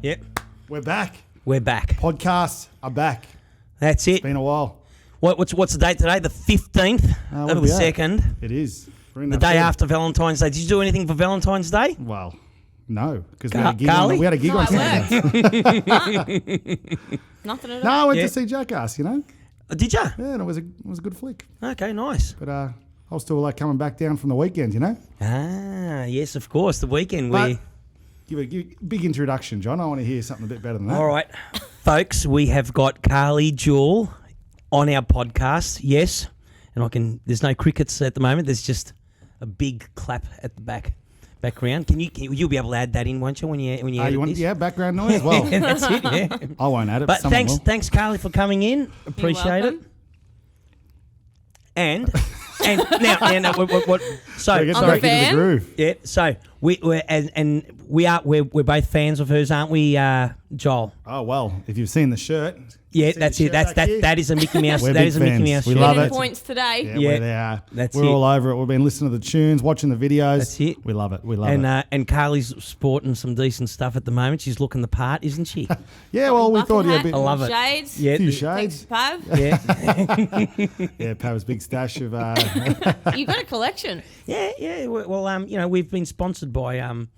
Yep. We're back. We're back. Podcasts are back. That's it. It's been a while. What's the date today? The 15th of the 2nd. It is. The day after Valentine's Day. Did you do anything for Valentine's Day? Well, no, because Karly? we had a gig on Saturday. Nothing at all. No, I went to see Jackass, you know. Did you? Yeah, and it was a good flick. Okay, nice. But I was still coming back down from the weekend, you know. Ah, yes, of course. The weekend Give a big introduction, John. I want to hear something a bit better than that. All right, folks, we have got KARLY JEWELL on our podcast. Yes, and there's no crickets at the moment. There's just a big clap at the background. You'll be able to add that in, won't you? When you edit this? Yeah, background noise. Well, that's it. Yeah. I won't add it. But thanks, KARLY, for coming in. Appreciate it. And now, what? So get back into the groove. Yeah. So we're both fans of hers, aren't we, Joel? Oh well, if you've seen the shirt. Yeah, that's it. That is a Mickey Mouse. We're that big is a Mickey fans. Mouse. We shirt. love it. Points today. Yeah, that's we're it. all over it. We've been listening to the tunes, watching the videos. That's it. We love it. We love it. And KARLY's sporting some decent stuff at the moment. She's looking the part, isn't she? Yeah, well, we thought hat, bit. I love it. Shades. Yeah, a few Thanks, shades. Pav. Yeah, Yeah, Pav's big stash of. You got a collection. yeah. Well, we've been sponsored by Uncle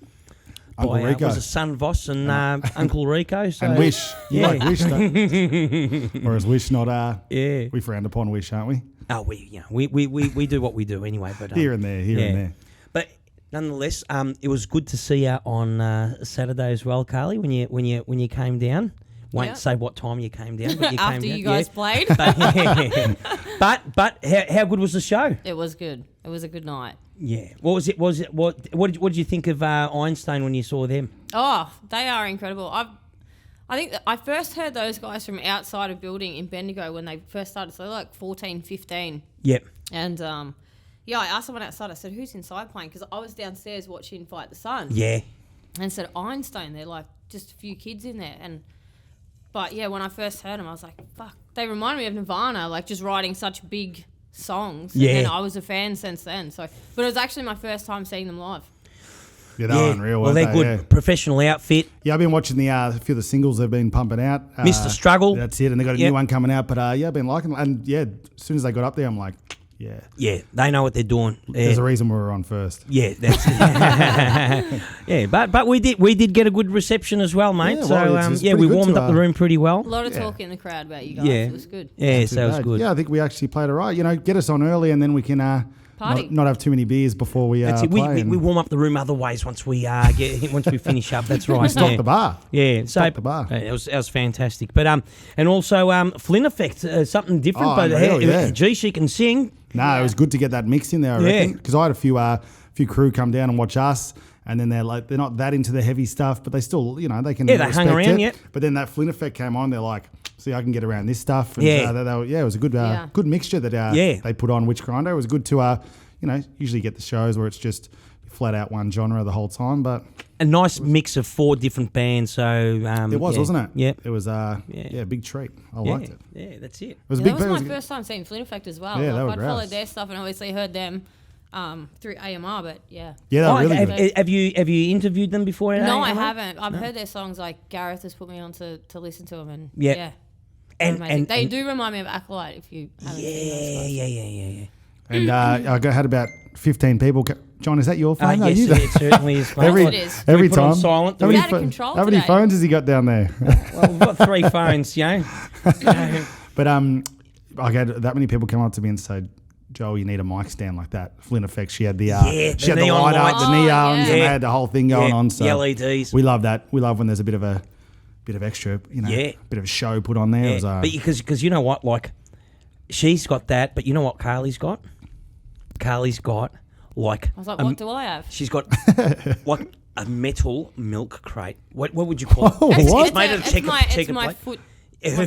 Rico. was it Son Voss and Uncle Rico? So. And Wish. You Yeah. like Wish, don't you? Or is Wish not? Yeah. We frowned upon Wish, aren't we? Oh, we do what we do anyway. But Here and there, here and there. But nonetheless, it was good to see you on Saturday as well, KARLY. When you came down. Won't say what time you came down, but you After came down. you guys played. But how good was the show? It was good. It was a good night. Yeah. What did you think of Einstein when you saw them? Oh, they are incredible. I think that I first heard those guys from outside a building in Bendigo when they first started. So they're like 14, 15. Yep. And I asked someone outside. I said, "Who's inside playing?" Because I was downstairs watching Fight the Sun. Yeah. And I said, "Einstein." They're like just a few kids in there. But yeah, when I first heard them, I was like, "Fuck!" They remind me of Nirvana, like just writing such big songs. Yeah. And I was a fan since then. So, but it was actually my first time seeing them live. Yeah, they're unreal. Well, they're good. Yeah. Professional outfit. Yeah, I've been watching a few of the singles they've been pumping out. Mr. Struggle. That's it, and they got a new one coming out. But I've been liking them. And yeah, as soon as they got up there, I'm like, yeah. Yeah, they know what they're doing. There's a reason we were on first. Yeah, that's it. Yeah, but we did get a good reception as well, mate. Yeah, so well, it's we pretty good warmed to, up the room pretty well. A lot of talk in the crowd about you guys. Yeah. It was good. Yeah, Too so it was bad. good. Yeah, I think we actually played it right. You know, get us on early, and then we can Party. not have too many beers before we That's it. play. We warm up the room other ways once we once we finish up. That's right. stock the bar. Yeah, so Stock the bar. It was fantastic. But and also Flynn Effect, something different. Oh, but unreal, yeah. gee, she can sing. No, it was good to get that mix in there, I reckon. Because I had a few crew come down and watch us, and then they're not that into the heavy stuff, but they still, they can they respect hung around, it. yeah. But then that Flynn Effect came on, they're like, see, I can get around this stuff. And, Yeah. it was a good good mixture that they put on Witch Grinder. It was good to, usually get the shows where it's just flat out one genre the whole time, but a nice mix of 4 different bands. So it was, wasn't it? Yeah, it was a big treat. I liked it. Yeah, that's it. It was a That big was band. my first time seeing Flynn Effect as well. Yeah, they were I'd great. followed their stuff and obviously heard them through AMR, but yeah. Yeah, they were really good. Have you interviewed them before? No, I haven't. I've heard their songs. Like Gareth has put me on to listen to them, and Yeah. and they do remind me of Acolyte. If you haven't seen Yeah. And I had about 15 people. John, is that your phone? Yes, it certainly is. It is. Every We put it on time. silent. How It's many, out of control how many today. phones has he got down there? Well, we've got 3 phones, But I had that many people come up to me and say, Joel, you need a mic stand like that. Flynn Effect, she had the she had the neon light up, lights. the neons, and Yeah. they had the whole thing going on. So the LEDs. we love that. We love when there's a bit of extra, bit of a show put on there. It was, but because you know what, like she's got that, but you know what Karly's got? Karly's got like I was like, what do I have? she's got like a metal milk crate. What would you call it? Oh, what? It's made of It's my plate. foot. Her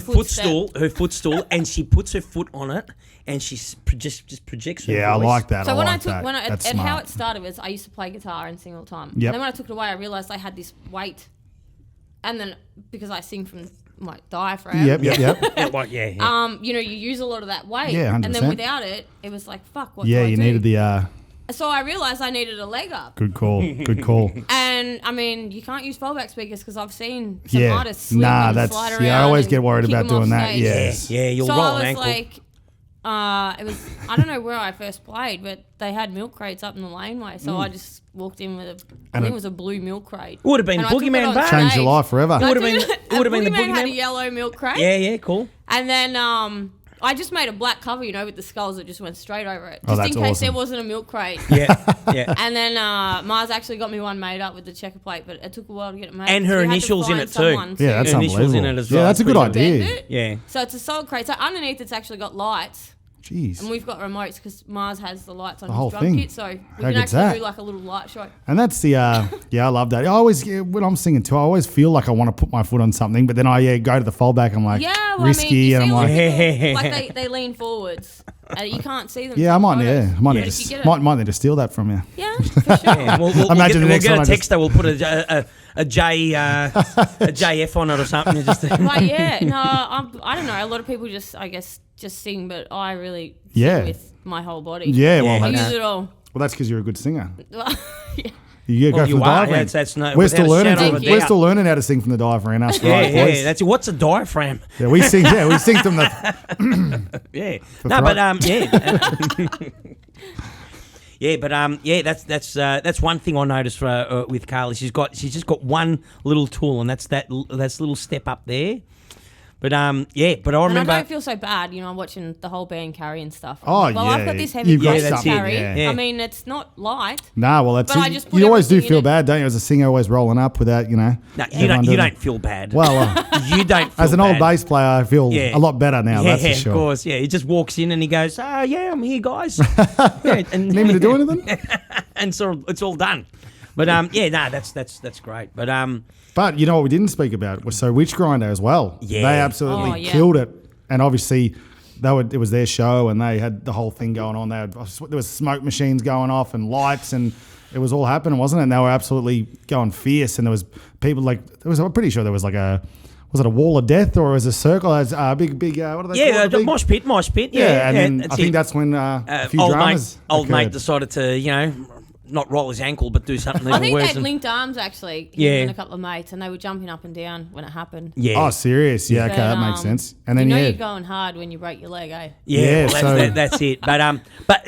footstool, and she puts her foot on it, and she just projects her I voice. like that. So I when like I took that. when That's and how smart. it started was I used to play guitar and sing all the time. Yep. And then when I took it away, I realised I had this weight, and then because I sing from my diaphragm. Yep. You use a lot of that weight. Yeah, And then 100%. without it, it was like fuck. What Yeah, do I you do? needed the so I realised I needed a leg up. Good call. Good call. And I mean, you can't use fallback speakers because I've seen some artists slip and slide around. I always get worried about doing that. Yes. Yeah, you'll so roll I an was ankle. like, it was, I don't know where I first played, but they had milk crates up in the laneway. So I just walked in with I think it was a blue milk crate. Would have been And I took it Boogeyman on Bar. stage. Changed your life forever. Would have been the Boogeyman had a Boogeyman. yellow milk crate. Yeah, cool. And then I just made a black cover, with the skulls that just went straight over it. Oh, Just in that's case there awesome. wasn't a milk crate. Yeah. And then Mars actually got me one made up with the checker plate, but it took a while to get it made. And her So you had to initials in find it too. someone Yeah, that's Her initials in unbelievable. it as well. Yeah, that's a good Pretty Bend idea. it. Yeah. So it's a solid crate. So underneath it's actually got lights. Jeez. And we've got remotes because Mars has the lights on The whole his drum thing. kit, so we How can good's actually that? do like a little light show. And that's the, I love that. I always, when I'm singing too, I always feel like I want to put my foot on something, but then I go to the fallback. I'm like, Yeah, well, risky, I mean, you and see I'm a lot like, of people, like they lean forwards. You can't see them. yeah, I from might, photos. yeah, I might, But need if you to, get it- might need to steal that from you. Yeah, for sure. Yeah, we'll Imagine the next get one a I text that we'll put a JF on it or something. You just But yeah, no, I don't know. A lot of people just sing, but I really Yeah. sing with my whole body. Yeah, Yeah, well, I that's, use it all. well, that's because you're a good singer. yeah. You go Well, from you the are. diaphragm. That's no. We're without still a learning. shadow of a Thank you. We're doubt. still learning how to sing from the diaphragm. Us, Yeah, right, yeah. boys? That's what's a diaphragm. Yeah, we sing from the. Yeah. The No, throat. but yeah. Yeah, but that's one thing I noticed with Carly. She's just got one little tool, and that's little step up there. But but I And remember. I don't feel so bad, watching the whole band carry and stuff. Oh, I've yeah. got this heavy You've got bass to something, carry. yeah. I mean, it's not light. Nah, well, that's But it. I just put You always do everything feel in it. bad, don't you? As a singer, always rolling up without, No, everyone you doing don't it. feel bad. Well, you don't. Feel as an old bad. bass player, I feel Yeah. a lot better now. Yeah, That's for sure. of course. Yeah, he just walks in and he goes, "Oh yeah, I'm here, guys." Yeah, and Need me to do anything? and so it's all done. But that's great. But you know what we didn't speak about was Witch Grinder as well. Yeah. They absolutely Oh, yeah. killed it, and obviously it was their show, and they had the whole thing going on. There was smoke machines going off and lights, and it was all happening, wasn't it? And they were absolutely going fierce, and there was people I'm pretty sure there was like was it a wall of death or was it a circle? As big what are they yeah, called? mosh pit. Yeah, and then that's I think it. that's when a few old dramas old mate occurred. decided to not roll his ankle but do something I even think worse. they'd linked arms actually. Yeah. And a couple of mates, and they were jumping up and down when it happened. Yeah. Oh, serious? Yeah, okay, But, that makes sense. And then you're going hard when you break your leg, eh? Yeah, well, so- that's it. But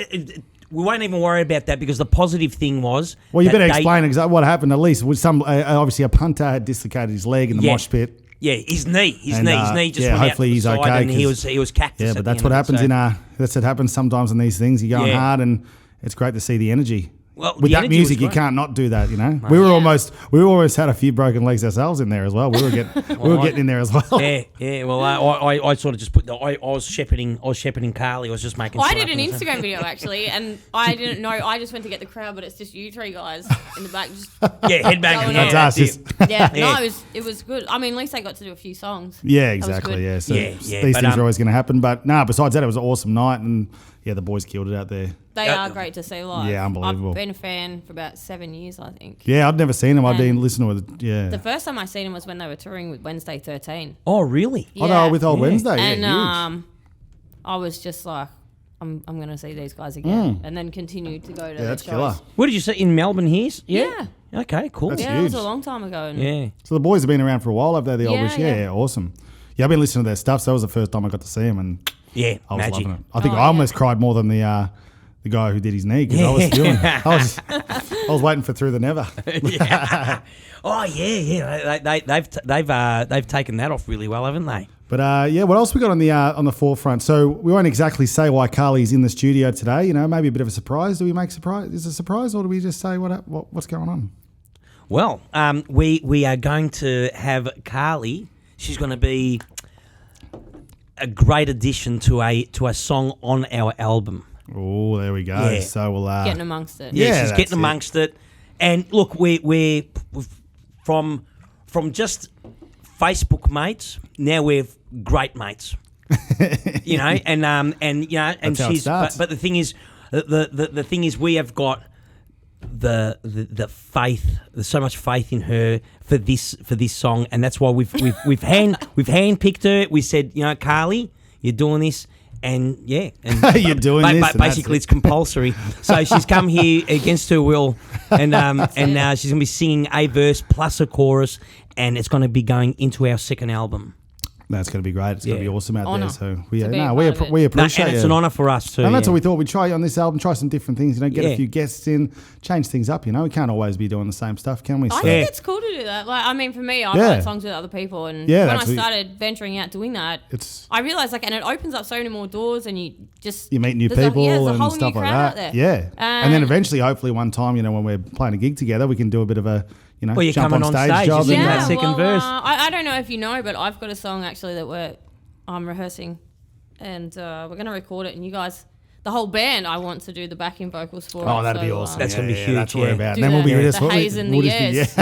we won't even worry about that because the positive thing was. well, you that better they- explain exactly what happened. At least with obviously a punter had dislocated his leg in the Yeah. mosh pit. Yeah, his knee And, just yeah, went out hopefully to the he's side okay, and he 'cause- was cactus. Yeah, at but the that's end what of it, happens so- that's what happens sometimes in these things. You're going Yeah. hard, and it's great to see the energy. Well, With the that energy music, was you great. can't not do that. We were almost had a few broken legs ourselves in there as well. We were getting in there as well. Yeah. Well, I sort of just put I was shepherding Carly. I was just making. I sure did an nothing was- Instagram video actually, and I didn't know. I just went to get the crowd, but it's just you three guys in the back. Just Yeah, headbanging. Going Yeah, on. That's us. it. yeah, Yeah. no, it was good. I mean, at least I got to do a few songs. Yeah, That was exactly. good. Yeah, so Yeah, these but, things are always going to happen. But besides that, it was an awesome night, and the boys killed it out there. They are great to see live. Yeah, unbelievable. I've been a fan for about 7 years, I think. Yeah, I'd never seen them. I'd been And listening to it. Yeah. The first time I seen them was when they were touring with Wednesday 13. Oh, really? Oh, no, with Old Wednesday. And Yeah, huge. I was just like, I'm going to see these guys again, and then continued to go to their that's shows. killer. What did you say in Melbourne? Here? Yeah. Okay, cool. That's Yeah, it was huge. a long time ago. And Yeah. So the boys have been around for a while, have they? The Old Yeah, Wish? yeah. Yeah, awesome. Yeah, I've been listening to their stuff, so that was the first time I got to see them, and Yeah, I was magic. loving it. I think Oh, I yeah. almost cried more than the guy who did his knee because I was feeling. I was waiting for Through the Never. Yeah. Oh yeah. They've taken that off really well, haven't they? But what else we got on the forefront? So we won't exactly say why Carly's in the studio today. Maybe a bit of a surprise. Do we make surprise? Is it a surprise, or do we just say what's going on? Well, we are going to have Carly. She's going to be a great addition to a song on our album. Oh, there we go. Yeah. So we'll getting amongst it. Yeah, Yeah, she's that's getting amongst it. And look, we're from just Facebook mates. Now we're great mates. And That's how it she's. starts. But the thing is, the thing is, we have got the faith. There's so much faith in her for this song, and that's why we've handpicked her. We said, Carly, you're doing this. and yeah, and You're doing this, and that's basically, it. it's compulsory. So she's come here against her will, and now she's gonna be singing a verse plus a chorus, and it's gonna be going into our second album. That's going to be great. It's going to be awesome out Honour there. So to be a we part of it. we appreciate And it's it. an honour for us too. And that's what we thought. We'd try on this album, try some different things, get Yeah. a few guests in, change things up, We can't always be doing the same stuff, can we? I So, think it's cool to do that. Like, I mean, for me, I Yeah. write songs with other people, and Yeah, when I that's what- started venturing out doing that, I realized and it opens up so many more doors, and you meet new there's people there's a and whole new stuff like crowd that. out there. Yeah. And then eventually, hopefully one time, when we're playing a gig together, we can do a bit of a, Well, you're jump coming on on stage stage, job. isn't and- that second verse. I don't know if you know, but I've got a song actually that I'm rehearsing, and we're going to record it, and you guys, the whole band, I want to do the backing vocals for it. Oh, that'd be awesome. That's gonna be huge, That's what we're about. Do And then we'll be the just haze and the years.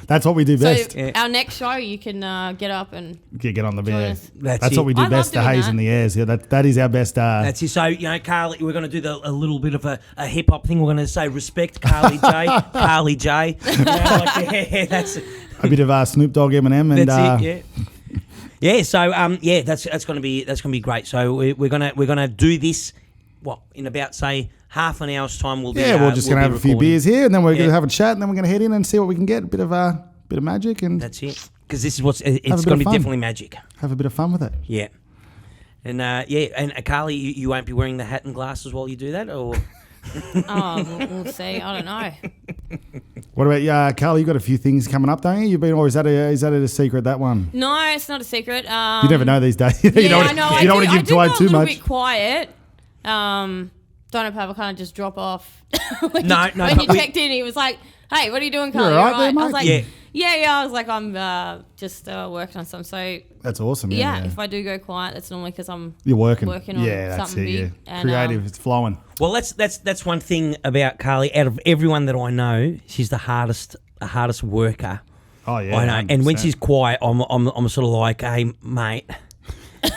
That's what we do best. So our next show, you can get up and Get on the join bed. us. That's what we do I love best. The doing haze that. and the airs. Yeah, that is our best. That's it. So, Carly, we're going to do a little bit of a hip hop thing. We're going to say respect Carly J. Carly J. That's a bit of Snoop Dogg, Eminem, and that's it. Yeah. So that's going to be great. So we're gonna do this. In about say half an hour's time. We're just gonna have a few recording. beers here, and then we're gonna have a chat, and then we're gonna head in and see what we can get. A bit of magic, and That's it. Because this is it's bit going to of be fun. definitely magic. have a bit of fun with it. Yeah. And and Carly, you won't be wearing the hat and glasses while you do that, or we'll see. I don't know. What about you, Carly? You got a few things coming up, don't you? You've been, or is that a secret, that one? No, it's not a secret. You never know these days. you Yeah, don't I know. want to give away I do go too a little much. bit quiet. Don't know if I kind of just drop off. No, When but you checked in, he was like, "Hey, what are you doing, Carly? all right You there, I was mate? like, Yeah. yeah. I was like, I'm just working on something. So That's awesome. yeah, Yeah. if I do go quiet, that's normally because I'm You're working on that's something it. big. Yeah. And, Creative. It's flowing. well, that's one thing about Carly. Out of everyone that I know, she's the hardest worker. Oh yeah. I know. And when 100%. she's quiet, I'm sort of like, hey, mate.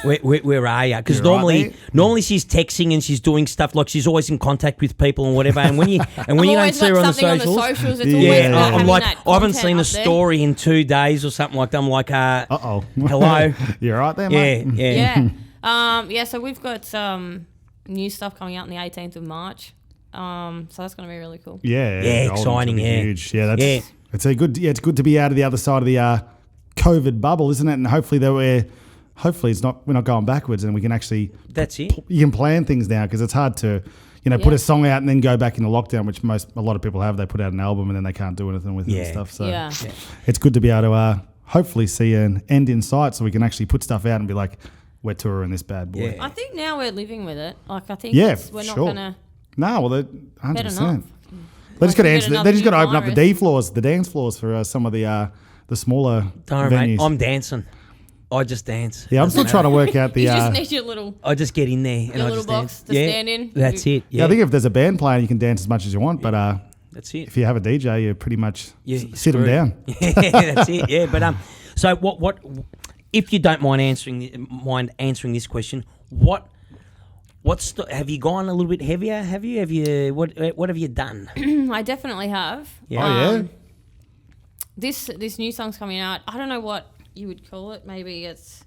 Where are you? Because You're right, normally she's texting and she's doing stuff like she's always in contact with people and whatever. And when you I'm don't always see her on the something socials, it's Yeah, always yeah. about I'm having like, that I haven't content seen a up there. story in 2 days or something like that. I'm like, Uh-oh. hello. You're right there, Yeah, mate. yeah. So we've got new stuff coming out on the 18th of March. So that's going to be really cool. Yeah, Yeah, Golden's exciting, gonna be yeah. huge. Yeah, that's Yeah. it's a good. Yeah, it's good to be out of the other side of the COVID bubble, isn't it? And hopefully we're not going backwards, and we can actually That's it. you can plan things now, because it's hard to put a song out and then go back into lockdown, which a lot of people have. They put out an album and then they can't do anything with it and Yeah. stuff. So Yeah. it's good to be able to hopefully see an end in sight, so we can actually put stuff out and be like, we're touring this bad boy. Yeah. I think now we're living with it. Like, I think Yeah, we're not sure. going to... No, well, 100%. Better not. They just got to Get answer. another They just got to new open up the virus. the dance floors for some of the smaller Don't venues. mate, I'm dancing. I just dance. Yeah, I'm still trying to work out the. You just need your little... I just get in there and Your I little just box dance. to stand in. That's it. yeah, Yeah, I think if there's a band playing, you can dance as much as you want. But that's it. if you have a DJ, you pretty much Yeah, sit them screwed. down. Yeah, that's it. Yeah, but so what? If you don't mind answering this question, have you gone a little bit heavier? Have you? What have you done? I definitely have. Yeah. Oh yeah. This new song's coming out. I don't know what you would call it. Maybe it's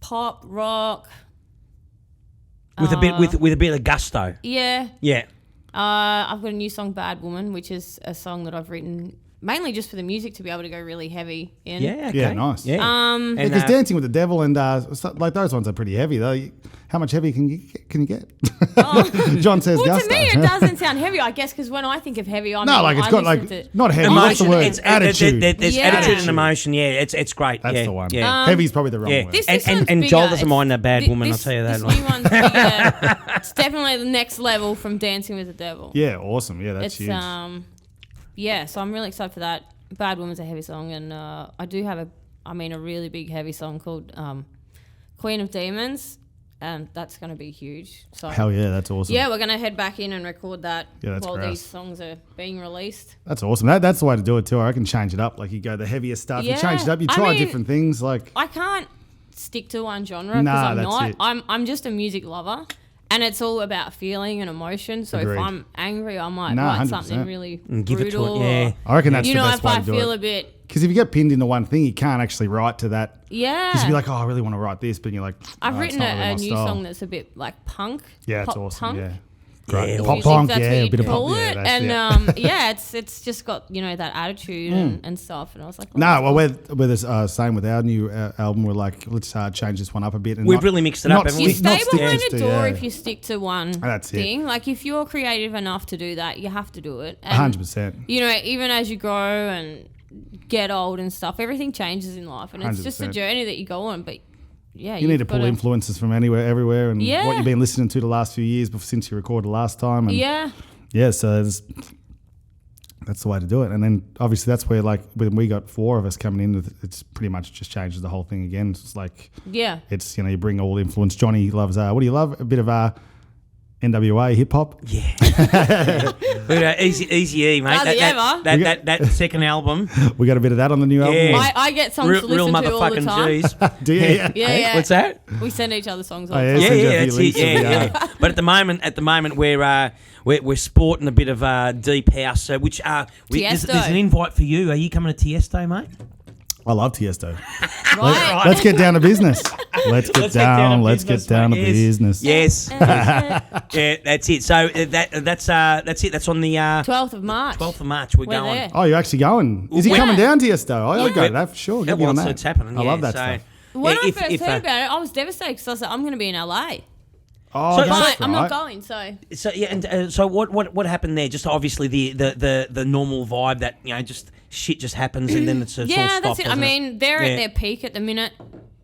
pop, rock. With a bit of gusto. Yeah. Yeah. I've got a new song, Bad Woman, which is a song that I've written mainly just for the music to be able to go really heavy in. Yeah. Okay. Yeah, nice. Yeah. Um, And, Because Dancing with the Devil and like those ones are pretty heavy though. How much heavy can you get? John says well, gusto. to me, it doesn't sound heavy, I guess, because when I think of heavy, I No, like it's I got listen like to- not heavy. What's the word? It's Attitude. There's Yeah. attitude and emotion. Yeah, it's great. That's yeah. the one. Yeah. Heavy's probably the wrong Yeah. word. This And one's Joel bigger. doesn't mind a bad woman, I'll This tell you that. This new one's bigger. It's definitely the next level from Dancing with the Devil. Yeah, awesome. Yeah, that's It's huge. yeah, so I'm really excited for that. Bad Woman's a heavy song, and I do have a really big heavy song called Queen of Demons, and that's going to be huge. So Hell yeah, that's awesome. yeah, we're going to head back in and record that Yeah, that's while gross. these songs are being released. That's awesome. That's the way to do it too. I can change it up. Like you go the heavier stuff. You Yeah. change it up. You I try mean, different things. Like I can't stick to one genre because Nah, I'm that's not. it. I'm just a music lover, and it's all about feeling and emotion. So Agreed. if I'm angry, I might Nah, write 100%. something really Give it to brutal. it. Yeah. or, I reckon that's you the know, best if way I to do feel it. a bit Because if you get pinned into one thing, you can't actually write to that. Yeah. Because you'd be like, oh, I really want to write this, but you're like, I've "No, it's written not really a my new style." song that's a bit like punk. Yeah, it's pop awesome. punk. Yeah, great. Yeah, Pop If punk, that's yeah, what a you bit of pop. call Yeah, it. that's- And yeah. it's just got that attitude and stuff. And I was like, No, well, we're the same with our new album. We're like, let's change this one up a bit. And We've really mixed it up, haven't you we? stay stick behind just a to- door yeah. if you stick to one That's it. thing. Like if you're creative enough to do that, you have to do it. And, 100%. You know, even as you grow and get old and stuff, everything changes in life, and it's just a 100%. journey that you go on. But yeah, You need to pull influences from anywhere, everywhere, and Yeah. what you've been listening to the last few years since you recorded last time. And Yeah, so that's the way to do it. And then obviously that's where, like, when we got 4 of us coming in, it's pretty much just changes the whole thing again. It's like, yeah. it's, you bring all the influence. Johnny loves, what do you love? A bit of NWA hip hop. Yeah. But, Easy E, mate. Bloody ever. That second album. We got a bit of that on the new album. Yeah. I get songs to Real listen to all the motherfucking time. G's. Do you? Yeah. Yeah. What's that? We send each other songs all Oh, the yeah, time. send you a Yeah, few that's links it. of Yeah, the, yeah. But at the moment we're sporting a bit of deep house. So there's Tiesto. an invite for you. Are you coming to Tiesto, mate? I love Tiesto. Right. Let's get down to business. Let's get down to business. Yes. Yeah, that's it. So that's it. That's on the 12th of March. 12th of March. We're going. there. Oh, you're actually going? Is he Yeah. coming down, Tiesto? I'll Yeah. go to that for sure. Get me Well, on so that. it's happening. I yeah, love that so, stuff. When yeah, I first heard about it, I was devastated because I was like, I'm going to be in LA. Oh, So- that's But I'm not right. going, so. So yeah, and so what happened there? Just obviously the normal vibe that just shit just happens and then it's all Yeah, stopped, that's it. I doesn't mean, they're Yeah. at their peak at the minute.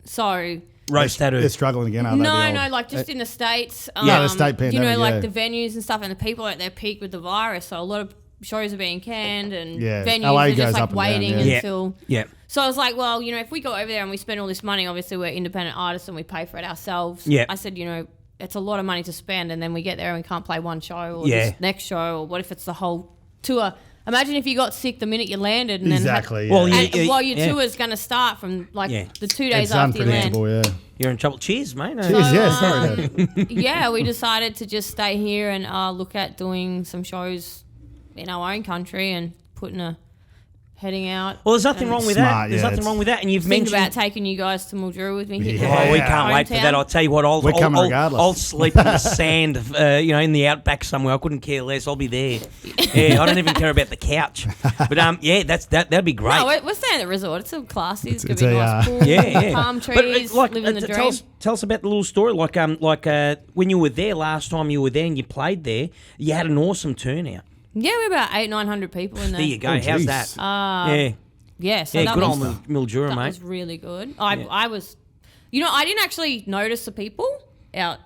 So. roast tattoo. They're struggling again, aren't they? No, like just in the States. Yeah, the state You know, pandemic, like yeah. the venues and stuff, and the people are at their peak with the virus. So a lot of shows are being canned, and Yeah, venues LA are goes just up like and down, waiting yeah. until. Yeah. So I was like, well, if we go over there and we spend all this money, obviously we're independent artists and we pay for it ourselves. Yeah. I said, it's a lot of money to spend, and then we get there and we can't play one show or Yeah. this next show, or what if it's the whole tour? Imagine if you got sick the minute you landed, and Exactly. then Well, yeah. yeah. while your tour is going to start from the 2 days It's after you land. unpredictable, yeah. You're in trouble. Cheers, mate. Cheers, yeah. Sorry, Dad. Yeah, we decided to just stay here and look at doing some shows in our own country and heading out. Well, there's nothing wrong with that. Smart, There's yeah, nothing it's- wrong with that. And you've Think mentioned. about taking you guys to Mildura with me. Yeah. Oh, we can't wait for that. I'll tell you what. We're coming regardless. I'll sleep in the sand, in the outback somewhere. I couldn't care less. I'll be there. Yeah, I don't even care about the couch. But yeah, that'd be great. No, we're staying at the resort. It's so classy. It's, It's going to be a, nice pool, yeah. palm But, trees, living the tell dream. tell us about the little story. Like when you were there last time you were there and you played there, you had an awesome turnout. Yeah, we're about 800-900 people in there. There you go. Oh, How's geez. that? Yeah, so yeah, that good was, old Mildura, that mate. was really good. I was, I didn't actually notice the people out.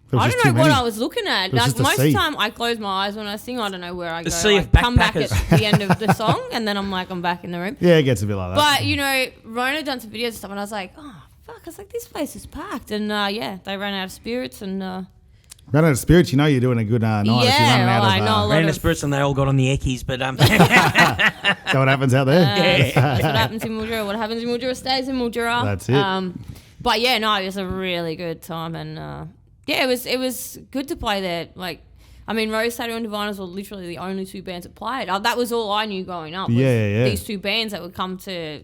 There was I just don't know too what many. I was looking at. was Like just a most of sea. the time, I close my eyes when I sing. I don't know where I go. sea I of come back at backpackers. the end of the song, and then I'm back in the room. Yeah, it gets a bit like that. But Rona done some videos and stuff, and I was like, oh fuck! I was like, this place is packed, and they ran out of spirits, and Run out of spirits, you're doing a good night if you're running out I of... know. A lot Ran the of- spirits and they all got on the eckies, but Is that what happens out there? That's what happens in Mildura. What happens in Mildura stays in Mildura. That's it. But yeah, no, it was a really good time, and it was good to play there. Like, I mean, Rose Tattoo and Diviners were literally the only 2 bands that played. That was all I knew growing up. Was Yeah. These 2 bands that would come to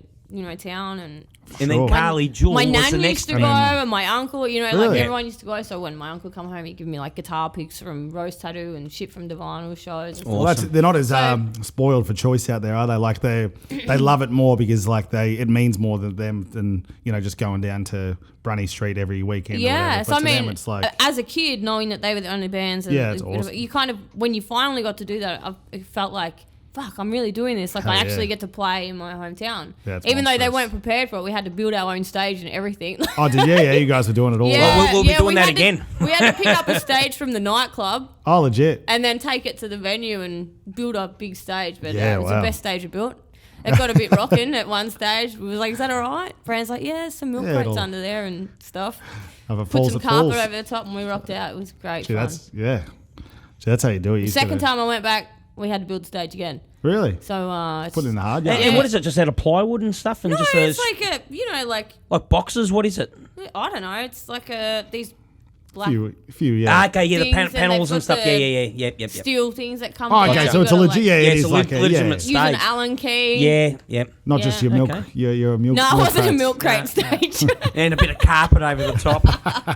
town, and and then Sure. Carly Jewell my was nan the used next to one. go, and my uncle, like Really? everyone used to go. So when my uncle come home, he'd give me like guitar picks from Rose Tattoo and shit from Divinal shows. And Well, they're not as So- spoiled for choice out there, are they? Like they love it more because it means more to them than just going down to Brunny Street every weekend. or Yeah, whatever. so But I to them, mean, it's like as a kid, knowing that they were the only bands, and Yeah, it's awesome. you kind of, when you finally got to do that, it felt like, fuck, I'm really doing this. Like, Hell I yeah. actually get to play in my hometown. Yeah, it's Even though they monstrous. weren't prepared for it, we had to build our own stage and everything. oh, you guys were doing it all. Yeah, we'll be doing we that had to- again. we had to pick up a stage from the nightclub Oh, legit. and then take it to the venue and build a big stage. But Yeah, it was wow. the best stage we built. It got a bit rocking at one stage. We was like, is that all right? Brand's like, yeah, there's some milk Yeah, crates it'll- under there and stuff. If it Put falls, some it falls. carpet over the top and we rocked out. It was great Gee, fun. that's how you do it. You just Second gotta- time I went back, we had to build the stage again. Really? So it's Put it in the hard And, yard. and what is it? Just out of plywood and stuff, and no, just it's like a like like boxes. What is it? I don't know. It's like these black few, yeah. Okay, yeah, the things, and panels they've and got stuff. the Yep. steel things that come. Oh, off. okay, You so it's a gotta, legit. Yeah, Yeah, it it's is a like legitimate use an stage. Allen key. Yeah. not just your milk. Okay. Your milk. No, I milk wasn't a crates. milk crate stage. And a bit of carpet over the top.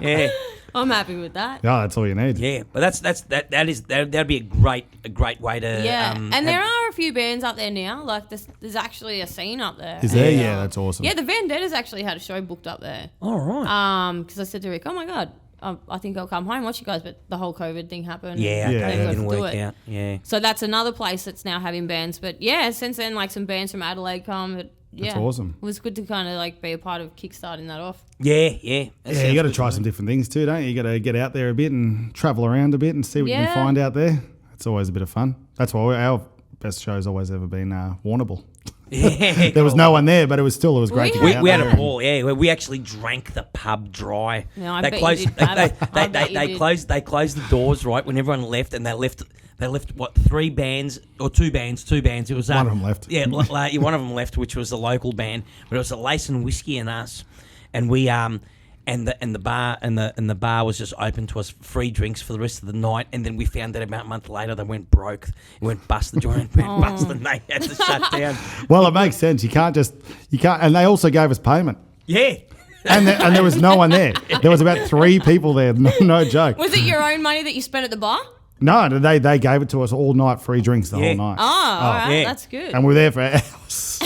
Yeah. I'm happy with that. Yeah, that's all you need. Yeah, but that'd be a great way to Yeah, have- there are a few bands up there now. Like there's actually a scene up there. Is there? And, Yeah, that's awesome. Yeah, the Vendettas actually had a show booked up there. All right. Because I said to Rick, "Oh my god, I think I'll come home watch you guys," but the whole COVID thing happened. Yeah, and okay, they it never didn't got to do work it. out. Yeah. So that's another place that's now having bands. But yeah, since then, like some bands from Adelaide come. But yeah, That's awesome. It was good to kind of like be a part of kickstarting that off. Yeah. That Yeah, sounds you got to good try me. some different things too, don't you? You got to get out there a bit and travel around a bit and see what you Yeah. can find out there. It's always a bit of fun. That's why our best show's always ever been Warrnable. Yeah, There was no one there, but it was great to We- get out We had there. a ball, yeah. We actually drank the pub dry. No, I they bet you closed. did, Pab. I bet you They did. closed. They closed the doors right when everyone left, and they left what 3 bands or 2 bands. It was One of them left. Yeah, one of them left, which was the local band, but it was a Lace and Whiskey and us, and we And the bar was just open to us, free drinks for the rest of the night. And then we found that about a month later they went broke. It went bust. The joint went bust, and they had to shut down. Well, it makes sense. You can't. And they also gave us payment. Yeah. And there was no one there. There was about 3 people there. No joke. Was it your own money that you spent at the bar? No, they gave it to us all night, free drinks the whole night. Oh, all right, yeah. that's good. And we were there for hours.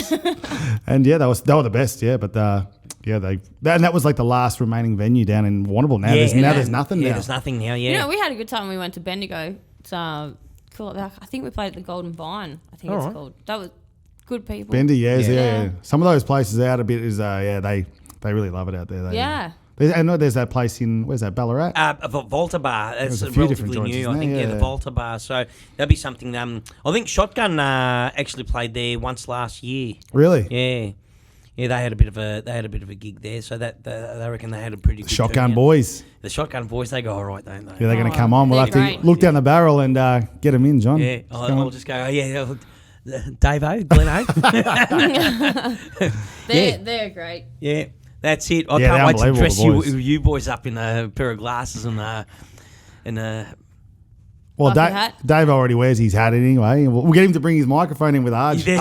And yeah, they were the best. Yeah, but and that was like the last remaining venue down in Warrnambool. Now there's nothing now. Yeah, there's nothing now. Yeah. You know, we had a good time when we went to Bendigo. It's cool. I think we played at the Golden Vine. I think it's called. That was good people. Bendy, yeah. Yeah. Some of those places out a bit is they really love it out there. Yeah. I know there's that place in where's that, Ballarat? Volta Bar. It's There's a few different relatively joints, new, isn't I think. there? Yeah, the Yeah. Volta Bar. So that'll be something. I think Shotgun actually played there once last year. Really? Yeah. Yeah, they had a bit of a gig there, so that I reckon they had a pretty good Shotgun turnout. Boys. The Shotgun Boys, they go all right, don't they? Yeah, they're going to Oh, come on. We'll they're have to great. look down the barrel and get them in, John. Yeah, What's going I'll on? just go. Oh, yeah, Dave-O, Glen-O. They're great. Yeah, that's it. I Yeah, can't they're wait to unbelievable, dress the boys. you boys up in a pair of glasses and Well, Bucket hat. Dave already wears his hat anyway. We'll get him to bring his microphone in with RJ.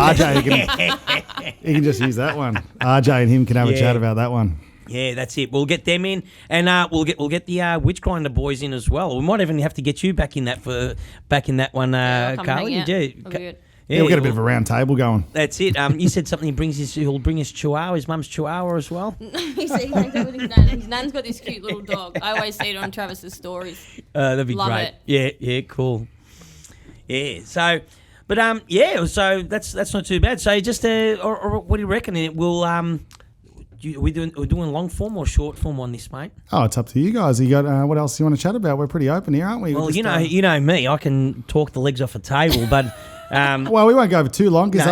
He can just use that one. RJ and him can have a Yeah. chat about that one. Yeah, that's it. We'll get them in, and we'll get the Witch Grinder boys in as well. We might even have to get you back in that one, I'll come Carly. hang out. Yeah, That'll be good. Yeah, we'll get a bit of a round table going. That's it. You said something. He'll bring his chihuahua, his mum's chihuahua as well. He hangs out with his nan. His nan's got this cute little dog. I always see it on Travis's stories. That'd be Love great. it. Yeah, cool. Yeah. So, but so that's not too bad. So just or what do you reckon? We're doing long form or short form on this, mate? Oh, it's up to you guys. You got what else you want to chat about? We're pretty open here, aren't we? Well, Just, you know me. I can talk the legs off a table, but well, we won't go over too long because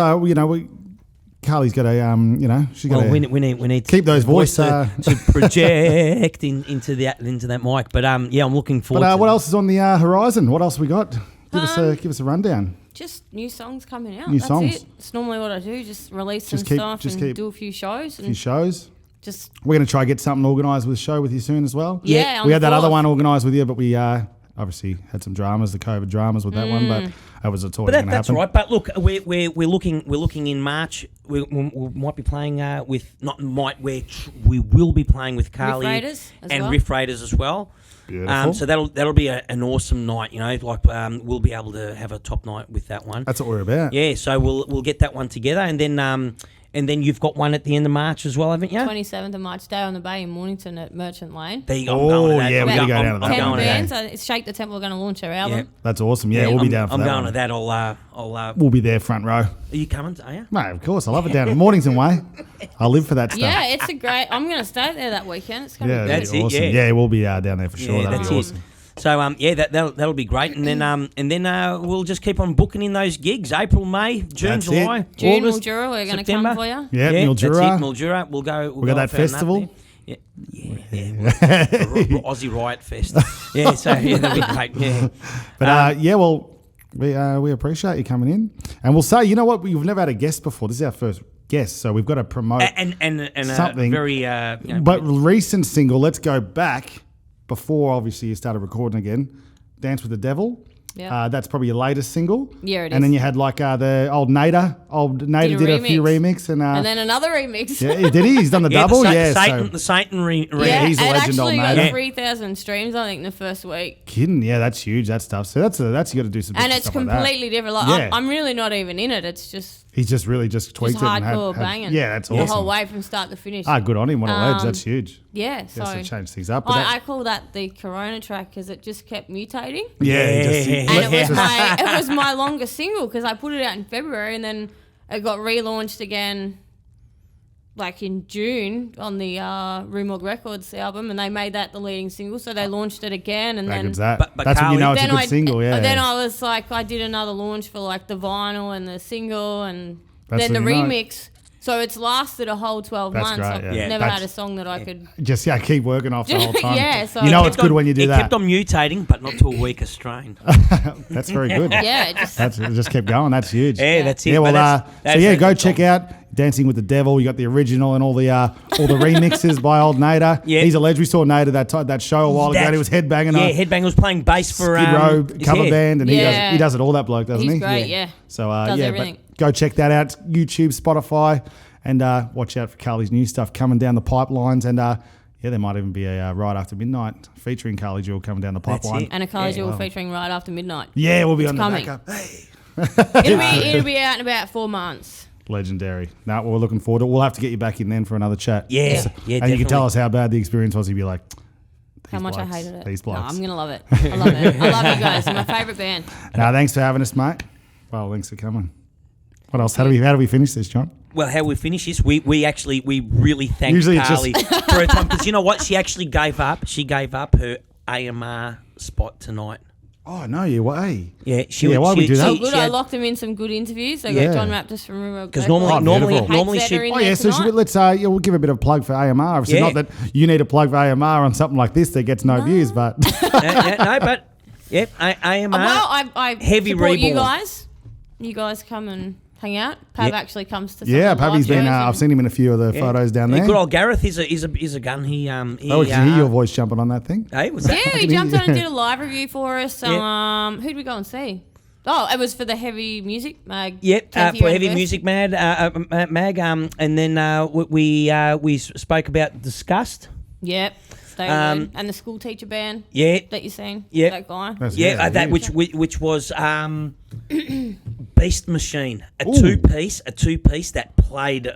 Carly's got a she's got we need keep those voice to project into that mic. But I'm looking forward. But to what else is on the horizon? What else we got? Give us a rundown. Just new songs coming out. New That's songs. it. It's normally what I do. Just release Just some keep- stuff just and keep- do a few shows. A few And shows. just We're going to try to get something organised with the show with you soon as well. Yeah, on we the had that other 4th. one organised with you, but we obviously had some dramas, the COVID dramas with that one, but that was it's always going to that's happen. right. But look, we're looking in March. We might be playing we will be playing with Carly Raiders as and well. Riff Raiders as well. Beautiful. So that'll be an awesome night. We'll be able to have a top night with that one. That's what we're about. Yeah. So we'll get that one together, and then you've got one at the end of March as well, haven't you? 27th of March, Day on the Bay in Mornington at Merchant Lane. There you go. I'm Oh, going to that. yeah, we I'm gotta go I'm down to that Ten one, going to yeah. bands. It's Shake the Temple are going to launch their album. That's awesome. Yeah, we'll be down for I'm that going one. to that. I'll. We'll be there front row. Are you coming? Are you? Mate, of course. I love it down at Mornington Way. I live for that stuff. Yeah, it's a great. I'm going to stay there that weekend. It's going to Yeah, be that's good. That's it, awesome. yeah. Yeah, we'll be down there for sure. Yeah, That'll that's be it. awesome. So that'll be great, and then we'll just keep on booking in those gigs. April, May, June, That's July, it. June, August, Mildura, we're going to September. come for you. Yeah, That's it, Mildura. Mildura. We'll go. We got that off our nut festival. there. Yeah. Aussie Riot Fest. Yeah, so that'll be great. Yeah, But we appreciate you coming in, and we'll say, you know what, we've never had a guest before. This is our first guest, so we've got to promote and something. a very But recent single, let's go back before obviously you started recording again, Dance with the Devil. Yeah. That's probably your latest single. Yeah, it And is. then you had like the old Nader. Old Nader did a few remix. And then another remix. yeah, did he? He's done the double? The Satan Yeah, he's a it legend, old actually Nader. got 3,000 streams, I think, the first week. Kidding. Yeah, that's huge, that stuff. So that's you got to do some And different it's stuff like that. completely different. Like, Yeah. I'm really not even in it. It's just He's just really just tweaked it. And hardcore had, banging. yeah, that's the awesome. whole way from start to finish. Good on him. What a ledge. That's huge. Yeah, so Yeah, so change things up. But I call that the Corona track because it just kept mutating. And And it was my longest single because I put it out in February and then it got relaunched again like in June on the Rumog Records album, and they made that the leading single, so they launched it again. And then that's when you Carly, know it's a good single, yeah. Then I was like, I did another launch for like the vinyl and the single and That's then the when you know. remix. So it's lasted a whole 12 That's months. great, I've yeah. never That's- had a song that I could. Just keep working off the whole time. Yeah, so you know It it's good when you do It that. kept on mutating, but not to a weaker strain. That's very good. Yeah, it Just kept going. That's huge. Yeah, that's it. Yeah, well, but that's so yeah, a go good check song. out Dancing with the Devil. You got the original and all the remixes by old Nader. Yeah. He's a legend. We saw Nader that show a while ago. That- He was headbanging Yeah, on Headbang was playing bass for Skid Row his cover hair. band, and Yeah. he does it all. That bloke, doesn't He's he? great, yeah. So Does yeah, everything. but go check that out. It's YouTube, Spotify, and watch out for Carly's new stuff coming down the pipelines. And yeah, there might even be a Right After Midnight featuring Karly Jewell coming down the That's pipeline. it. And a KARLY JEWELL featuring Right After Midnight. Yeah, we'll be on coming. the backup. Hey. It'll be out in about 4 months. Legendary. Now we're looking forward to it. We'll have to get you back in then for another chat. Yeah, yeah, And definitely. you can tell us how bad the experience was. You'd be like, How much blokes, I hated it. These No, blokes. I'm going to love it. I love it. I love you guys. You're my favourite band. No, thanks for having us, mate. Well, thanks for coming. What else? How do we finish this, John? Well, how we finish this, we really thank Usually it's Karly for her time, because you know what, she actually gave up. She gave up her AMR spot tonight. Oh no, you way. Yeah, why would we do that? So She good. I locked them in some good interviews. I got John Raptus from Rumor. Because normally Hates she. that are in Oh there yeah, so tonight. let's we'll give a bit of a plug for AMR. Obviously, Yeah. not that you need a plug for AMR on something like this that gets no views, but No, but yep, AMR. Well, I Heavy support you reborn. guys. You guys come and hang out. Pav Yep. actually comes to some yeah, of the live Pavy's been. shows I've and- seen him in a few of the photos down there. Good old Gareth is a gun. He Oh, we can hear your voice jumping on that thing. Hey, was that? Yeah, he can jumped hear on and you. did a live review for us. Yeah. Who'd we go and see? Oh, it was for the Heavy Music Mag. Yep, 10th for year Heavy anniversary. Music Mag. And then we spoke about Disgust. Yep. They were good. And the school teacher band Yeah, that you're seeing. Yep. That guy. That's- yeah, that huge. which was Beast Machine, a Ooh. two piece that played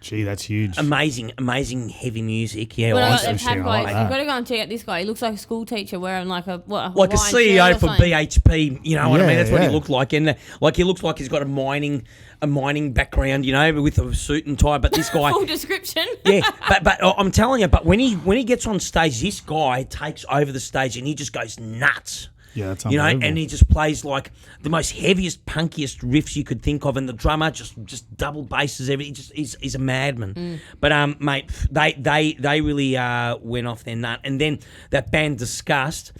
Gee, that's huge. amazing heavy music. Yeah, Well, awesome. they've had I guys. like You've that. got to go and check out this guy. He looks like a school teacher wearing like a like a Hawaiian CEO shirt or for something. BHP. You know what I Yeah, mean? That's what he yeah. looked like, and like he looks like he's got a mining background, you know, with a suit and tie. But this guy, Full description. yeah, but I'm telling you, but when he gets on stage, this guy takes over the stage and he just goes nuts. Yeah, that's You know, unbelievable. and he just plays like the most heaviest, punkiest riffs you could think of, and the drummer just double basses everything. He's a madman. But mate, they really went off their nut. And then that band Disgust,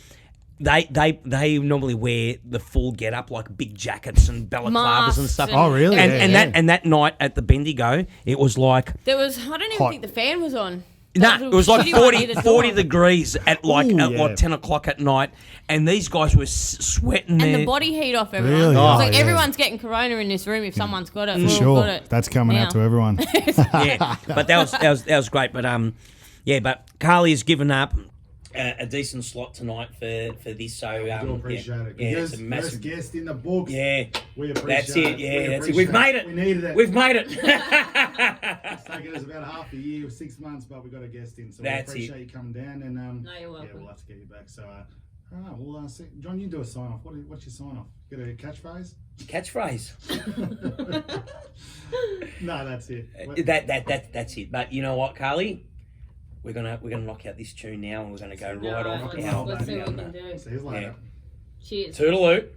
they normally wear the full get up, like big jackets and balaclavas and stuff. Masks Oh, really? And, Yeah, and yeah. that night at the Bendigo, it was like There was. I don't even Hot. think the fan was on. no, That it little was like shitty one near 40, the 40 door. degrees at like Ooh, at yeah. like 10 o'clock at night, and these guys were sweating And there. the body heat off everyone. Really? It was Oh, like yeah. everyone's getting corona in this room if someone's got it. For We've all sure. got it. That's coming now. out to everyone. Yeah, but that was great. But but Karly has given up a decent slot tonight for this. So it. yeah, it's a massive. guest in the books. Yeah, We appreciate that's it. Yeah, We that's it. appreciate We've made it. We needed it. We've made it. It's taken us about half a year, 6 months, but we got a guest in. So That's we appreciate you coming down. And No, you're welcome. Yeah, we'll have to get you back. So I don't know. We'll see. John, you do a sign off. What's your sign off? Got a catchphrase? Catchphrase. No, that's it. That's it. But you know what, Karly? We're gonna knock out this tune now, and we're gonna go right off. Let's see what we can do. See you later. Cheers. Toodaloo.